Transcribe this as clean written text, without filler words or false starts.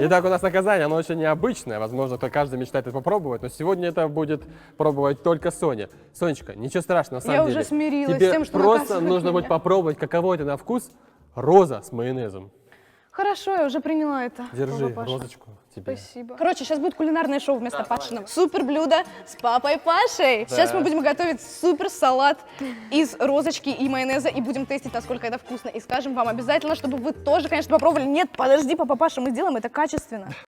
Итак, у нас наказание, оно очень необычное. Возможно, каждый мечтает это попробовать, но сегодня это будет пробовать только Соня. Сонечка, ничего страшного, на самом Я деле. уже смирилась Тебе с тем, что просто наказывают нужно будет меня. попробовать, каково это на вкус. Роза с майонезом. Хорошо, я уже приняла это. Держи Папа Паша. розочку тебе. Спасибо. Короче, сейчас будет кулинарное шоу вместо Пашиного. Супер блюдо с папой Пашей. Сейчас мы будем готовить супер салат из розочки и майонеза и будем тестить, насколько это вкусно. И скажем вам обязательно, чтобы вы тоже, конечно, попробовали. Нет, подожди, папа Паша, мы сделаем это качественно.